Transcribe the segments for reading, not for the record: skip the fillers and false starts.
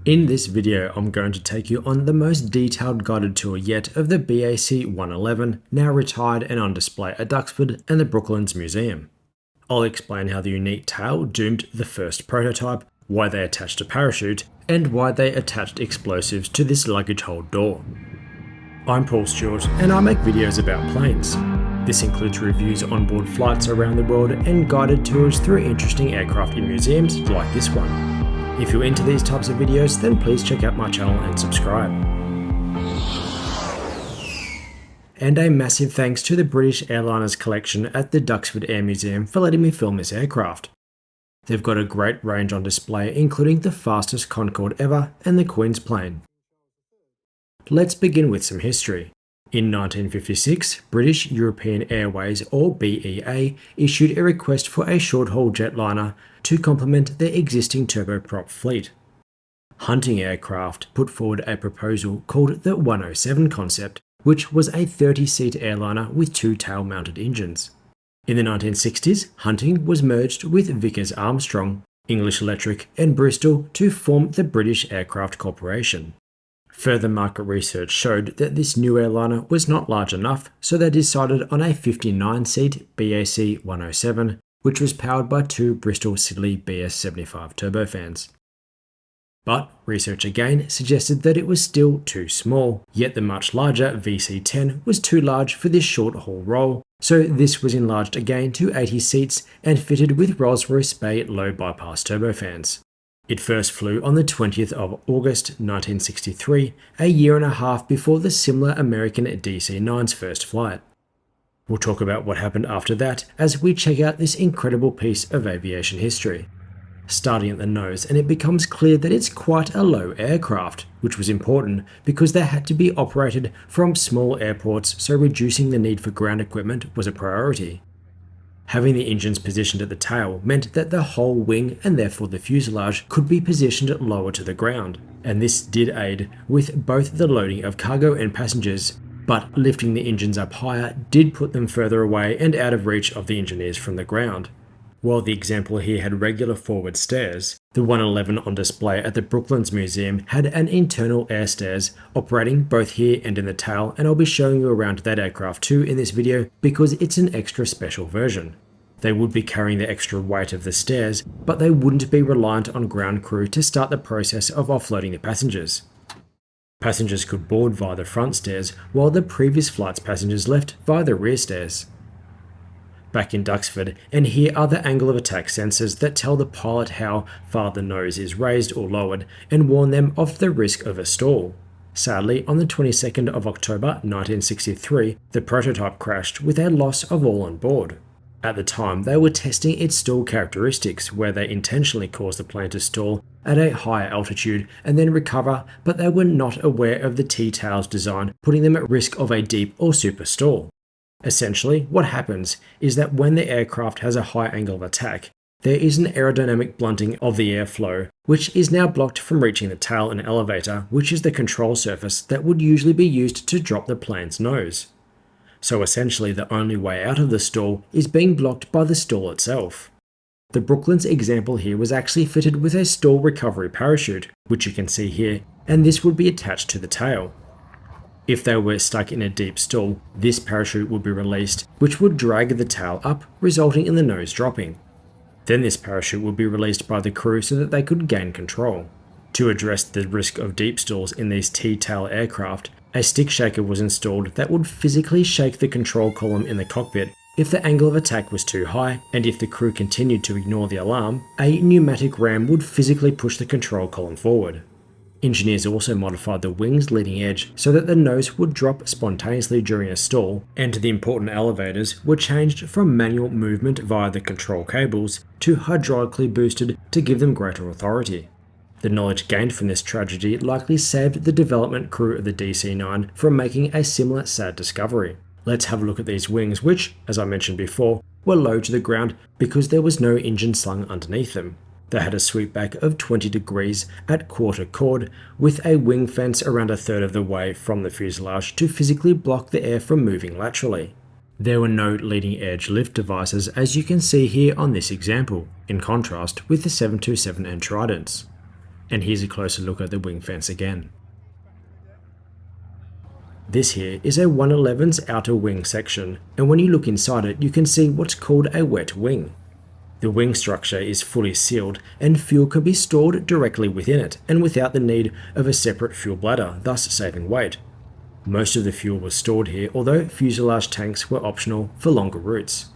In this video, I'm going to take you on the most detailed guided tour yet of the BAC One-Eleven, now retired and on display at Duxford and the Brooklands Museum. I'll explain how the unique tail doomed the first prototype, why they attached a parachute, and why they attached explosives to this luggage hold door. I'm Stewart, and I make videos about planes. This includes reviews on board flights around the world and guided tours through interesting aircraft in museums like this one. If you're into these types of videos, then please check out my channel and subscribe. And a massive thanks to the British Airliners collection at the Duxford Air Museum for letting me film this aircraft. They've got a great range on display, including the fastest Concorde ever and the Queen's plane. Let's begin with some history. In 1956, British European Airways, or BEA, issued a request for a short-haul jetliner to complement their existing turboprop fleet. Hunting Aircraft put forward a proposal called the 107 concept, which was a 30-seat airliner with two tail-mounted engines. In the 1960s, Hunting was merged with Vickers Armstrong, English Electric, and Bristol to form the British Aircraft Corporation. Further market research showed that this new airliner was not large enough, so they decided on a 59-seat BAC 107, which was powered by two Bristol Siddeley BS75 turbofans. But research again suggested that it was still too small, yet the much larger VC10 was too large for this short-haul role, so this was enlarged again to 80 seats and fitted with Rolls-Royce Bay low-bypass turbofans. It first flew on the 20th of August 1963, a year and a half before the similar American DC-9's first flight. We'll talk about what happened after that as we check out this incredible piece of aviation history. Starting at the nose, and it becomes clear that it's quite a low aircraft, which was important because they had to be operated from small airports, so reducing the need for ground equipment was a priority. Having the engines positioned at the tail meant that the whole wing, and therefore the fuselage, could be positioned lower to the ground, and this did aid with both the loading of cargo and passengers, but lifting the engines up higher did put them further away and out of reach of the engineers from the ground. While the example here had regular forward stairs, the 111 on display at the Brooklands Museum had an internal air stairs operating both here and in the tail, and I'll be showing you around that aircraft too in this video because it's an extra special version. They would be carrying the extra weight of the stairs, but they wouldn't be reliant on ground crew to start the process of offloading the passengers. Passengers could board via the front stairs, while the previous flight's passengers left via the rear stairs. Back in Duxford, and here are the angle of attack sensors that tell the pilot how far the nose is raised or lowered and warn them of the risk of a stall. Sadly, on the 22nd of October 1963, the prototype crashed with a loss of all on board. At the time, they were testing its stall characteristics, where they intentionally caused the plane to stall at a higher altitude and then recover, but they were not aware of the T-tail's design, putting them at risk of a deep or super stall. Essentially, what happens is that when the aircraft has a high angle of attack, there is an aerodynamic blunting of the airflow, which is now blocked from reaching the tail and elevator, which is the control surface that would usually be used to drop the plane's nose. So essentially, the only way out of the stall is being blocked by the stall itself. The Brooklands example here was actually fitted with a stall recovery parachute, which you can see here, and this would be attached to the tail. If they were stuck in a deep stall, this parachute would be released, which would drag the tail up, resulting in the nose dropping. Then this parachute would be released by the crew so that they could gain control. To address the risk of deep stalls in these T-tail aircraft, a stick shaker was installed that would physically shake the control column in the cockpit if the angle of attack was too high, and if the crew continued to ignore the alarm, a pneumatic ram would physically push the control column forward. Engineers also modified the wing's leading edge so that the nose would drop spontaneously during a stall, and the important elevators were changed from manual movement via the control cables to hydraulically boosted to give them greater authority. The knowledge gained from this tragedy likely saved the development crew of the DC-9 from making a similar sad discovery. Let's have a look at these wings, which, as I mentioned before, were low to the ground because there was no engine slung underneath them. They had a sweep back of 20 degrees at quarter chord, with a wing fence around a third of the way from the fuselage to physically block the air from moving laterally. There were no leading edge lift devices, as you can see here on this example, in contrast with the 727 and Tridents. And here's a closer look at the wing fence again. This here is a 111's outer wing section, and when you look inside it you can see what's called a wet wing. The wing structure is fully sealed and fuel can be stored directly within it and without the need of a separate fuel bladder, thus saving weight. Most of the fuel was stored here, although fuselage tanks were optional for longer routes.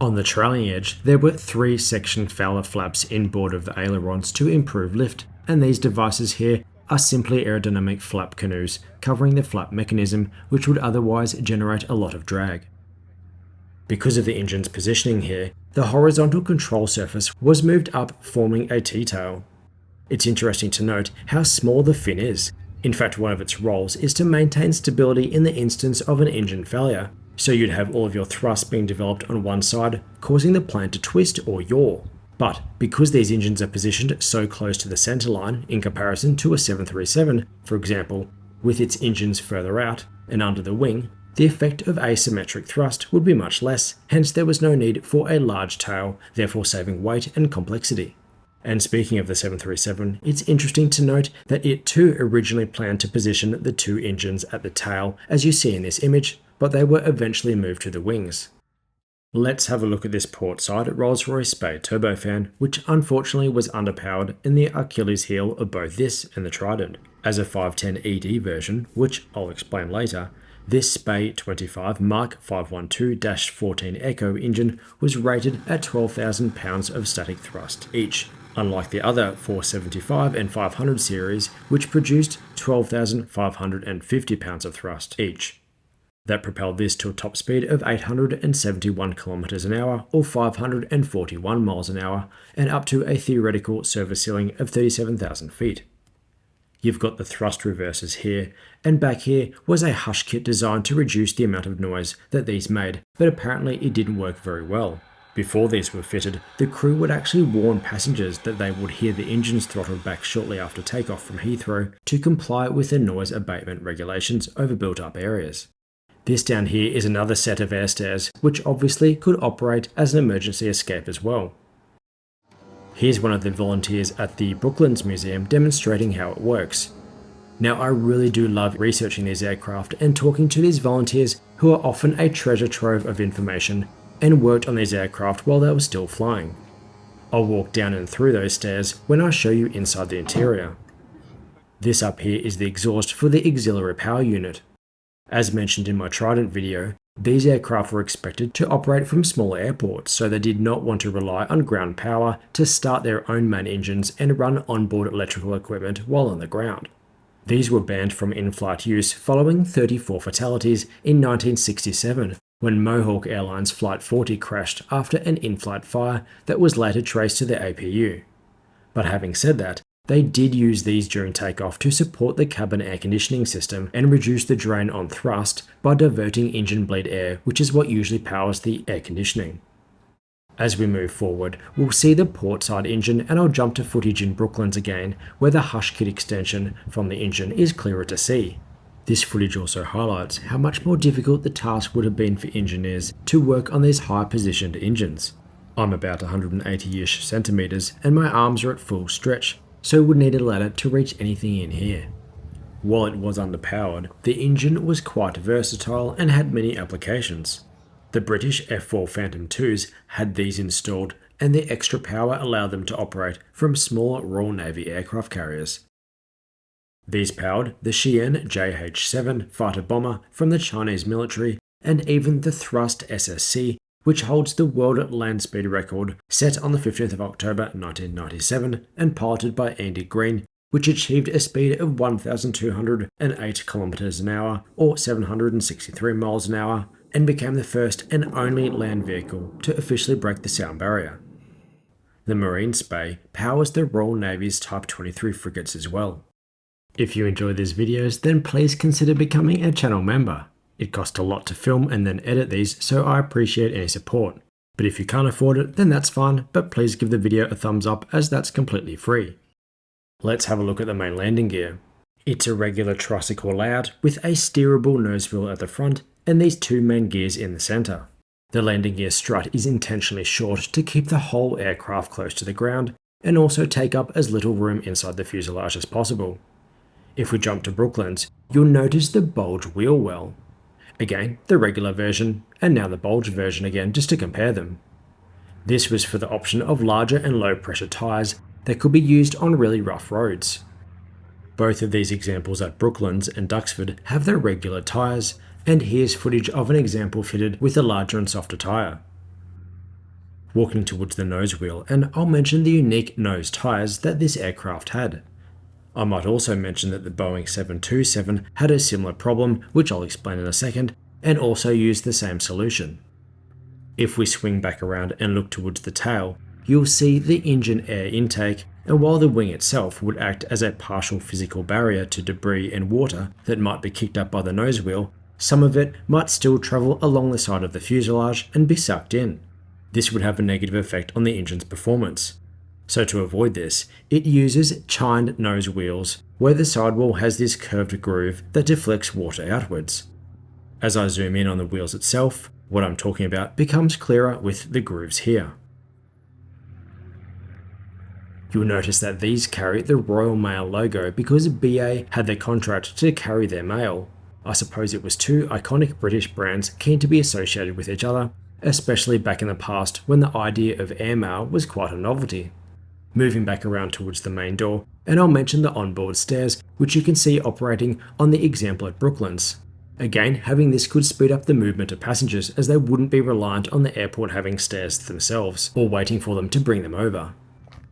On the trailing edge, there were 3 section Fowler flaps inboard of the ailerons to improve lift, and these devices here are simply aerodynamic flap canoes covering the flap mechanism, which would otherwise generate a lot of drag. Because of the engine's positioning here, the horizontal control surface was moved up, forming a T-tail. It's interesting to note how small the fin is. In fact, one of its roles is to maintain stability in the instance of an engine failure, so you'd have all of your thrust being developed on one side, causing the plane to twist or yaw. But because these engines are positioned so close to the centerline in comparison to a 737, for example, with its engines further out and under the wing, the effect of asymmetric thrust would be much less, hence there was no need for a large tail, therefore saving weight and complexity. And speaking of the 737, it's interesting to note that it too originally planned to position the 2 engines at the tail, as you see in this image, but they were eventually moved to the wings. Let's have a look at this port side Rolls-Royce Spey turbofan, which unfortunately was underpowered in the Achilles heel of both this and the Trident. As a 510 ED version, which I'll explain later, this Spey 25 Mark 512-14 Echo engine was rated at 12,000 pounds of static thrust each, unlike the other 475 and 500 series, which produced 12,550 pounds of thrust each. That propelled this to a top speed of 871 km an hour or 541 miles an hour, and up to a theoretical service ceiling of 37,000 feet. You've got the thrust reversers here, and back here was a hush kit designed to reduce the amount of noise that these made, but apparently it didn't work very well. Before these were fitted, the crew would actually warn passengers that they would hear the engines throttled back shortly after takeoff from Heathrow to comply with the noise abatement regulations over built-up areas. This down here is another set of air stairs, which obviously could operate as an emergency escape as well. Here's one of the volunteers at the Brooklands Museum demonstrating how it works. Now I really do love researching these aircraft and talking to these volunteers who are often a treasure trove of information and worked on these aircraft while they were still flying. I'll walk down and through those stairs when I show you inside the interior. This up here is the exhaust for the auxiliary power unit. As mentioned in my Trident video, these aircraft were expected to operate from smaller airports, so they did not want to rely on ground power to start their own main engines and run onboard electrical equipment while on the ground. These were banned from in-flight use following 34 fatalities in 1967, when Mohawk Airlines Flight 40 crashed after an in-flight fire that was later traced to the APU. But having said that, they did use these during takeoff to support the cabin air conditioning system and reduce the drain on thrust by diverting engine bleed air, which is what usually powers the air conditioning. As we move forward, we'll see the port side engine, and I'll jump to footage in Brooklands again, where the hush kit extension from the engine is clearer to see. This footage also highlights how much more difficult the task would have been for engineers to work on these high positioned engines. I'm about 180-ish centimeters and my arms are at full stretch, so would need a ladder to reach anything in here. While it was underpowered, the engine was quite versatile and had many applications. The British F4 Phantom IIs had these installed, and the extra power allowed them to operate from small Royal Navy aircraft carriers. These powered the Xi'an JH-7 fighter bomber from the Chinese military, and even the Thrust SSC, which holds the world land speed record set on the 15th of October 1997 and piloted by Andy Green, which achieved a speed of 1,208 km an hour or 763 miles an hour and became the first and only land vehicle to officially break the sound barrier. The Marine Spey powers the Royal Navy's Type 23 frigates as well. If you enjoy these videos, then please consider becoming a channel member. It costs a lot to film and then edit these, so I appreciate any support. But if you can't afford it, then that's fine, but please give the video a thumbs up as that's completely free. Let's have a look at the main landing gear. It's a regular tricycle layout with a steerable nose wheel at the front and these two main gears in the center. The landing gear strut is intentionally short to keep the whole aircraft close to the ground, and also take up as little room inside the fuselage as possible. If we jump to Brooklands, you'll notice the bulge wheel well. Again, the regular version, and now the bulge version again just to compare them. This was for the option of larger and low pressure tyres that could be used on really rough roads. Both of these examples at Brooklands and Duxford have their regular tyres, and here's footage of an example fitted with a larger and softer tyre. Walking towards the nose wheel, and I'll mention the unique nose tyres that this aircraft had. I might also mention that the Boeing 727 had a similar problem, which I'll explain in a second, and also used the same solution. If we swing back around and look towards the tail, you'll see the engine air intake, and while the wing itself would act as a partial physical barrier to debris and water that might be kicked up by the nose wheel, some of it might still travel along the side of the fuselage and be sucked in. This would have a negative effect on the engine's performance. So to avoid this, it uses chined nose wheels, where the sidewall has this curved groove that deflects water outwards. As I zoom in on the wheels itself, what I'm talking about becomes clearer with the grooves here. You'll notice that these carry the Royal Mail logo because BA had their contract to carry their mail. I suppose it was two iconic British brands keen to be associated with each other, especially back in the past when the idea of airmail was quite a novelty. Moving back around towards the main door, and I'll mention the onboard stairs, which you can see operating on the example at Brooklands. Again, having this could speed up the movement of passengers as they wouldn't be reliant on the airport having stairs themselves, or waiting for them to bring them over.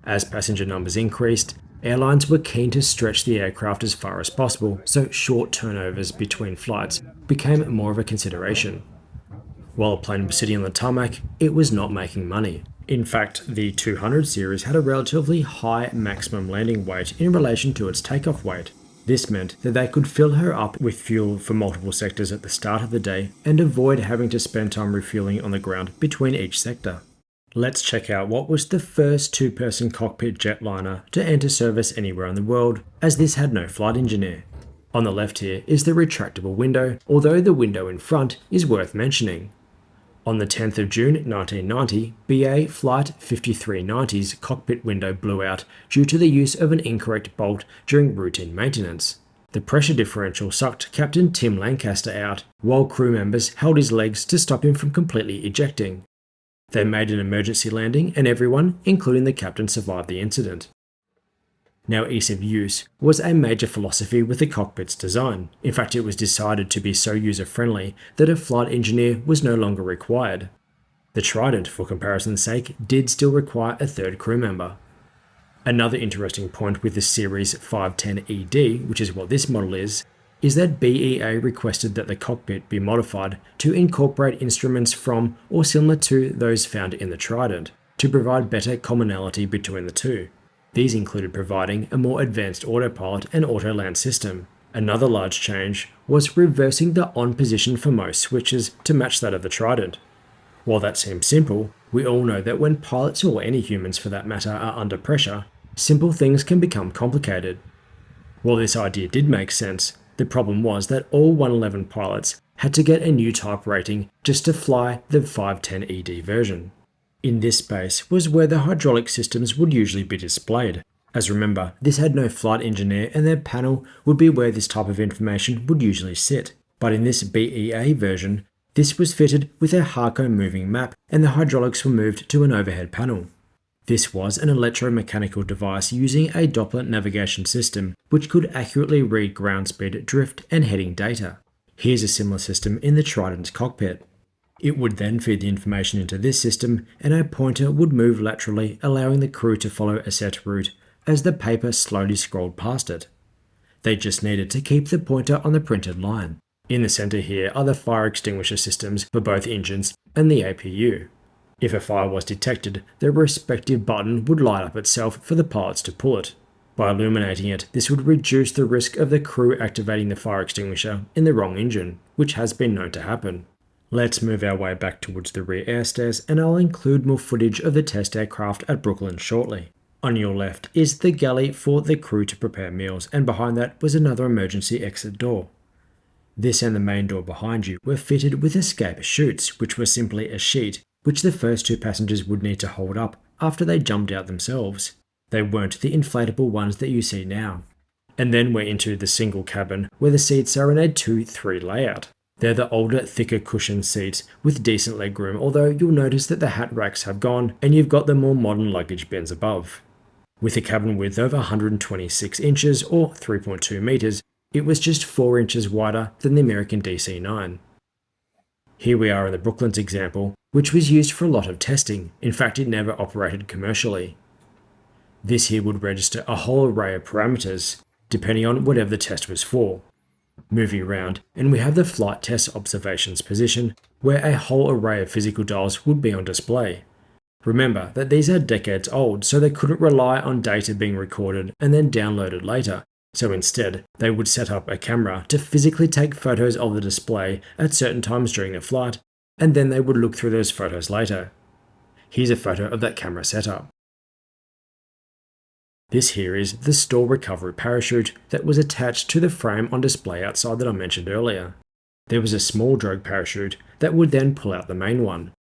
As passenger numbers increased, airlines were keen to stretch the aircraft as far as possible, so short turnovers between flights became more of a consideration. While a plane was sitting on the tarmac, it was not making money. In fact, the 200 series had a relatively high maximum landing weight in relation to its takeoff weight. This meant that they could fill her up with fuel for multiple sectors at the start of the day and avoid having to spend time refueling on the ground between each sector. Let's check out what was the first two-person cockpit jetliner to enter service anywhere in the world, as this had no flight engineer. On the left here is the retractable window, although the window in front is worth mentioning. On the 10th of June 1990, BA Flight 5390's cockpit window blew out due to the use of an incorrect bolt during routine maintenance. The pressure differential sucked Captain Tim Lancaster out, while crew members held his legs to stop him from completely ejecting. They made an emergency landing and everyone, including the captain, survived the incident. Now, ease of use was a major philosophy with the cockpit's design. In fact, it was decided to be so user-friendly that a flight engineer was no longer required. The Trident, for comparison's sake, did still require a third crew member. Another interesting point with the Series 510ED, which is what this model is that BEA requested that the cockpit be modified to incorporate instruments from or similar to those found in the Trident, to provide better commonality between the two. These included providing a more advanced autopilot and auto-land system. Another large change was reversing the on position for most switches to match that of the Trident. While that seems simple, we all know that when pilots, or any humans for that matter, are under pressure, simple things can become complicated. While this idea did make sense, the problem was that all 111 pilots had to get a new type rating just to fly the 510ED version. In this space was where the hydraulic systems would usually be displayed, as remember, this had no flight engineer and their panel would be where this type of information would usually sit. But in this BEA version, this was fitted with a Harco moving map and the hydraulics were moved to an overhead panel. This was an electromechanical device using a Doppler navigation system which could accurately read ground speed, drift and heading data. Here's a similar system in the Trident's cockpit. It would then feed the information into this system and a pointer would move laterally, allowing the crew to follow a set route as the paper slowly scrolled past it. They just needed to keep the pointer on the printed line. In the center here are the fire extinguisher systems for both engines and the APU. If a fire was detected, the respective button would light up itself for the pilots to pull it. By illuminating it, this would reduce the risk of the crew activating the fire extinguisher in the wrong engine, which has been known to happen. Let's move our way back towards the rear air stairs and I'll include more footage of the test aircraft at Brooklands shortly. On your left is the galley for the crew to prepare meals, and behind that was another emergency exit door. This and the main door behind you were fitted with escape chutes, which were simply a sheet which the first two passengers would need to hold up after they jumped out themselves. They weren't the inflatable ones that you see now. And then we're into the single cabin, where the seats are in a 2-3 layout. They're the older, thicker cushioned seats with decent legroom, although you'll notice that the hat racks have gone and you've got the more modern luggage bins above. With a cabin width of 126 inches or 3.2 meters, it was just 4 inches wider than the American DC-9. Here we are in the Brooklands example, which was used for a lot of testing. In fact, it never operated commercially. This here would register a whole array of parameters, depending on whatever the test was for. Moving around, and we have the flight test observations position, where a whole array of physical dials would be on display. Remember that these are decades old, so they couldn't rely on data being recorded and then downloaded later. So instead, they would set up a camera to physically take photos of the display at certain times during the flight, and then they would look through those photos later. Here's a photo of that camera setup. This here is the stall recovery parachute that was attached to the frame on display outside that I mentioned earlier. There was a small drogue parachute that would then pull out the main one.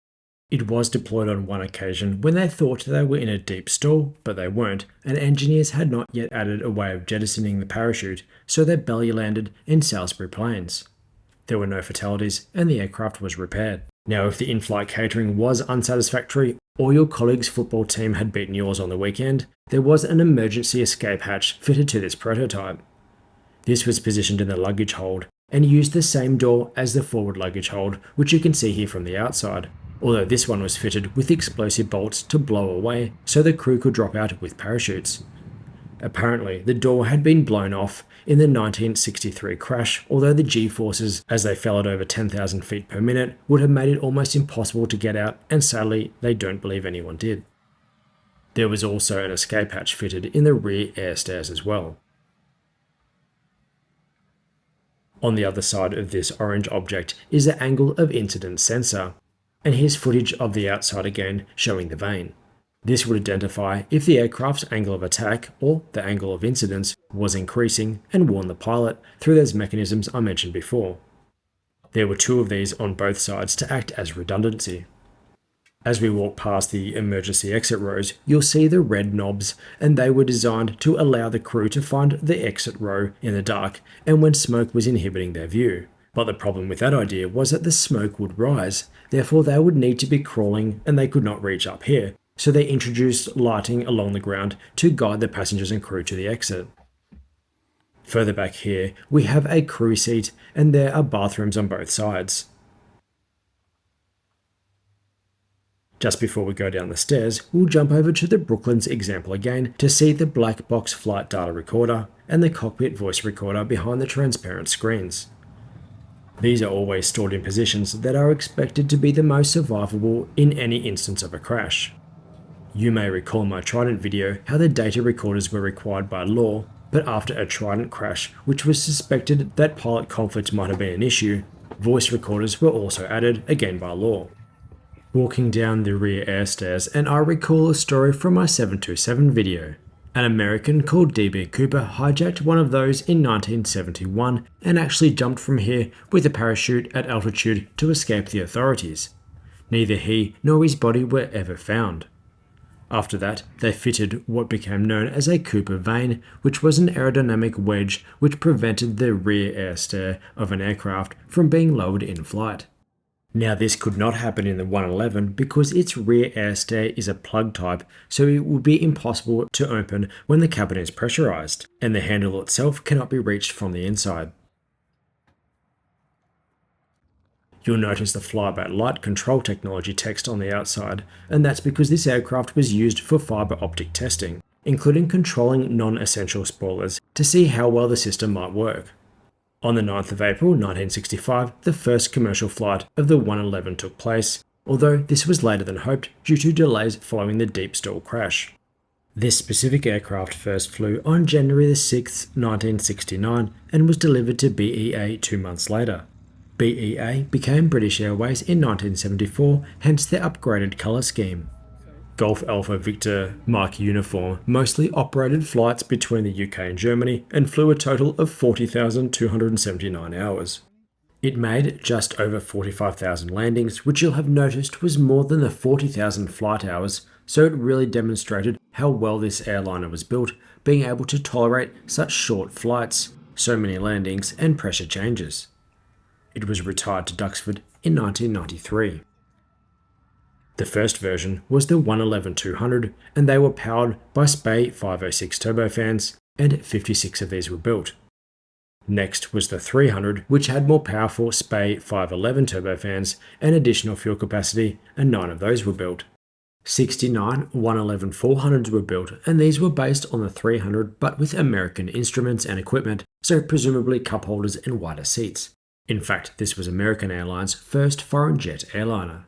It was deployed on one occasion when they thought they were in a deep stall, but they weren't, and engineers had not yet added a way of jettisoning the parachute, so they belly landed in Salisbury Plains. There were no fatalities, and the aircraft was repaired. Now, if the in-flight catering was unsatisfactory, or your colleague's football team had beaten yours on the weekend, there was an emergency escape hatch fitted to this prototype. This was positioned in the luggage hold, and used the same door as the forward luggage hold, which you can see here from the outside, although this one was fitted with explosive bolts to blow away so the crew could drop out with parachutes. Apparently, the door had been blown off in the 1963 crash, although the G-forces, as they fell at over 10,000 feet per minute, would have made it almost impossible to get out, and sadly, they don't believe anyone did. There was also an escape hatch fitted in the rear air stairs as well. On the other side of this orange object is the angle of incidence sensor, and here's footage of the outside again showing the vane. This would identify if the aircraft's angle of attack, or the angle of incidence, was increasing and warn the pilot through those mechanisms I mentioned before. There were 2 of these on both sides to act as redundancy. As we walk past the emergency exit rows, you'll see the red knobs, and they were designed to allow the crew to find the exit row in the dark and when smoke was inhibiting their view. But the problem with that idea was that the smoke would rise, therefore they would need to be crawling and they could not reach up here, so they introduced lighting along the ground to guide the passengers and crew to the exit. Further back here, we have a crew seat and there are bathrooms on both sides. Just before we go down the stairs, we'll jump over to the Brooklands example again to see the black box flight data recorder and the cockpit voice recorder behind the transparent screens. These are always stored in positions that are expected to be the most survivable in any instance of a crash. You may recall in my Trident video how the data recorders were required by law, but after a Trident crash, which was suspected that pilot conflict might have been an issue, voice recorders were also added, again by law. Walking down the rear air stairs, and I recall a story from my 727 video. An American called D.B. Cooper hijacked one of those in 1971 and actually jumped from here with a parachute at altitude to escape the authorities. Neither he nor his body were ever found. After that, they fitted what became known as a Cooper vane, which was an aerodynamic wedge which prevented the rear air stair of an aircraft from being lowered in flight. Now this could not happen in the One-Eleven because its rear air stair is a plug type, so it would be impossible to open when the cabin is pressurized, and the handle itself cannot be reached from the inside. You'll notice the fly-by-light control technology text on the outside, and that's because this aircraft was used for fibre optic testing, including controlling non-essential spoilers to see how well the system might work. On the 9th of April 1965, the first commercial flight of the One-Eleven took place, although this was later than hoped due to delays following the deep stall crash. This specific aircraft first flew on January 6, 1969, and was delivered to BEA 2 months later. BEA became British Airways in 1974, hence their upgraded colour scheme. Golf Alpha Victor Mike Uniform mostly operated flights between the UK and Germany and flew a total of 40,279 hours. It made just over 45,000 landings, which you'll have noticed was more than the 40,000 flight hours so it really demonstrated how well this airliner was built, being able to tolerate such short flights, so many landings and pressure changes. It was retired to Duxford in 1993. The first version was the 111-200, and they were powered by Spey 506 turbofans, and 56 of these were built. Next was the 300, which had more powerful Spey 511 turbofans and additional fuel capacity, and 9 of those were built. 69 111-400s were built, and these were based on the 300 but with American instruments and equipment, so presumably cup holders and wider seats. In fact, this was American Airlines' first foreign jet airliner.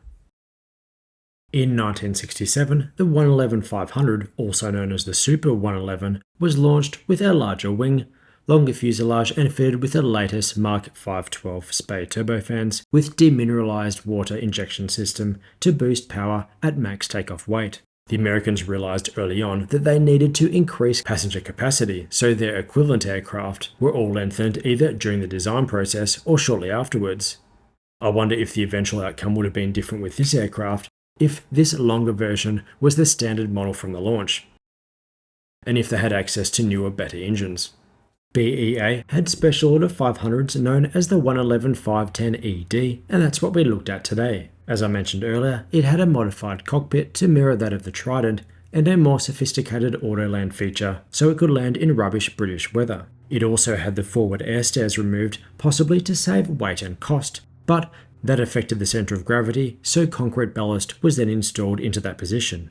In 1967, the 111-500, also known as the Super 111, was launched with a larger wing, longer fuselage and fitted with the latest Mark 512 Spey turbofans with demineralized water injection system to boost power at max takeoff weight. The Americans realized early on that they needed to increase passenger capacity, so their equivalent aircraft were all lengthened either during the design process or shortly afterwards. I wonder if the eventual outcome would have been different with this aircraft if this longer version was the standard model from the launch, and if they had access to newer, better engines. BEA had special order 500s known as the 111-510ED, and that's what we looked at today. As I mentioned earlier, it had a modified cockpit to mirror that of the Trident, and a more sophisticated auto-land feature, so it could land in rubbish British weather. It also had the forward air stairs removed, possibly to save weight and cost, but that affected the centre of gravity, so concrete ballast was then installed into that position.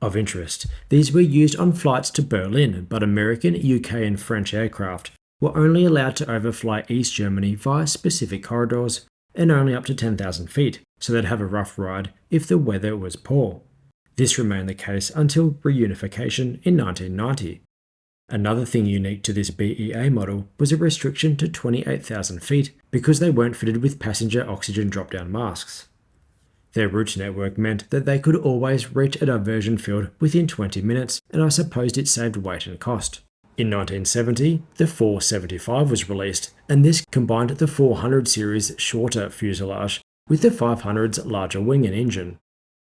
Of interest, these were used on flights to Berlin, but American, UK and French aircraft were only allowed to overfly East Germany via specific corridors and only up to 10,000 feet, so they'd have a rough ride if the weather was poor. This remained the case until reunification in 1990. Another thing unique to this BEA model was a restriction to 28,000 feet because they weren't fitted with passenger oxygen drop-down masks. Their route network meant that they could always reach a diversion field within 20 minutes, and I supposed it saved weight and cost. In 1970, the 475 was released, and this combined the 400 series shorter fuselage with the 500's larger wing and engine.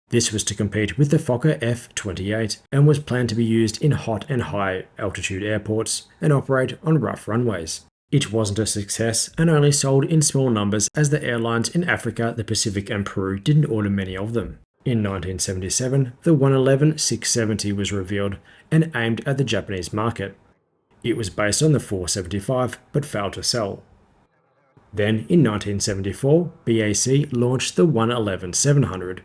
This was to compete with the Fokker F-28 and was planned to be used in hot and high altitude airports and operate on rough runways. It wasn't a success and only sold in small numbers as the airlines in Africa, the Pacific and Peru didn't order many of them. In 1977, the 111-670 was revealed and aimed at the Japanese market. It was based on the 475 but failed to sell. Then in 1974, BAC launched the 111-700.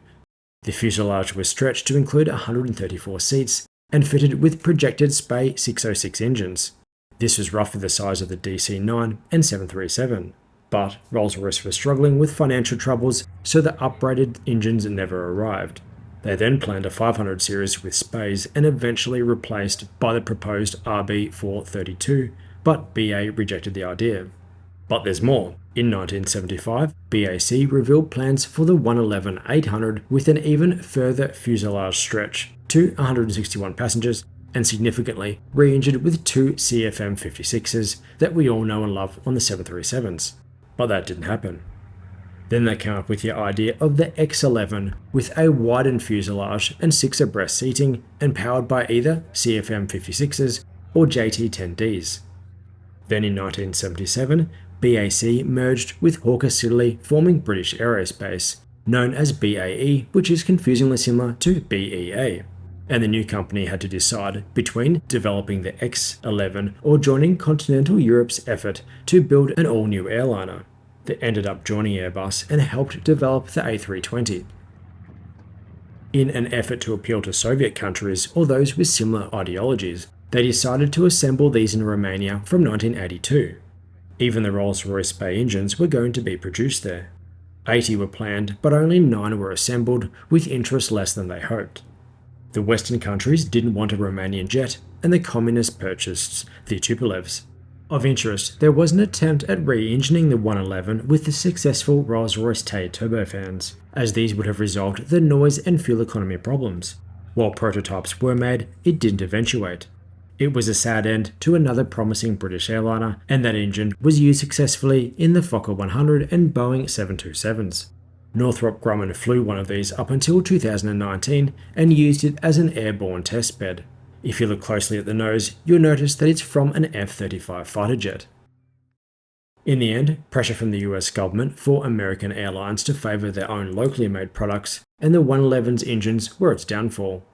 The fuselage was stretched to include 134 seats and fitted with projected Spey 606 engines. This was roughly the size of the DC-9 and 737, but Rolls-Royce was struggling with financial troubles, so the upgraded engines never arrived. They then planned a 500 series with Speys and eventually replaced by the proposed RB432, but BA rejected the idea. But there's more. In 1975, BAC revealed plans for the 111-800 with an even further fuselage stretch to 161 passengers and significantly re-engined with 2 CFM56s that we all know and love on the 737s. But that didn't happen. Then they came up with the idea of the X-11 with a widened fuselage and 6 abreast seating and powered by either CFM56s or JT-10Ds. Then in 1977, BAC merged with Hawker Siddeley, forming British Aerospace, known as BAE, which is confusingly similar to BEA. And the new company had to decide between developing the X-11 or joining continental Europe's effort to build an all-new airliner. They ended up joining Airbus and helped develop the A320. In an effort to appeal to Soviet countries or those with similar ideologies, they decided to assemble these in Romania from 1982. Even the Rolls-Royce Spey engines were going to be produced there. 80 were planned, but only 9 were assembled, with interest less than they hoped. The Western countries didn't want a Romanian jet, and the Communists purchased the Tupolevs. Of interest, there was an attempt at re-engineering the 111 with the successful Rolls-Royce Tay turbofans, as these would have resolved the noise and fuel economy problems. While prototypes were made, it didn't eventuate. It was a sad end to another promising British airliner, and that engine was used successfully in the Fokker 100 and Boeing 727s. Northrop Grumman flew one of these up until 2019 and used it as an airborne test bed. If you look closely at the nose, you'll notice that it's from an F-35 fighter jet. In the end, pressure from the US government for American airlines to favour their own locally made products, and the One-Eleven's engines were its downfall.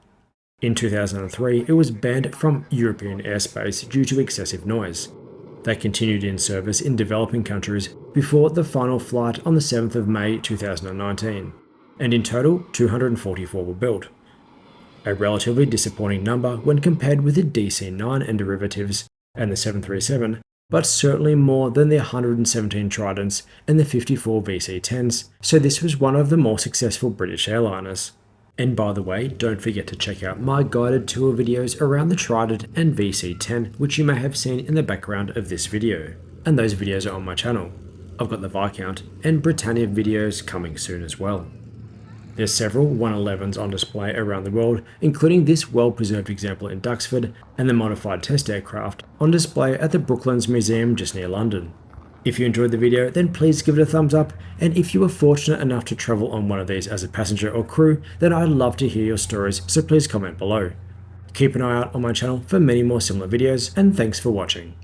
In 2003, it was banned from European airspace due to excessive noise. They continued in service in developing countries before the final flight on the 7th of May 2019, and in total 244 were built. A relatively disappointing number when compared with the DC-9 and derivatives and the 737, but certainly more than the 117 Tridents and the 54 VC-10s, so this was one of the more successful British airliners. And by the way, don't forget to check out my guided tour videos around the Trident and VC-10, which you may have seen in the background of this video, and those videos are on my channel. I've got the Viscount and Britannia videos coming soon as well. There's several 111s on display around the world, including this well-preserved example in Duxford and the modified test aircraft on display at the Brooklands Museum just near London. If you enjoyed the video, then please give it a thumbs up, and if you were fortunate enough to travel on one of these as a passenger or crew, then I'd love to hear your stories, so please comment below. Keep an eye out on my channel for many more similar videos, and thanks for watching.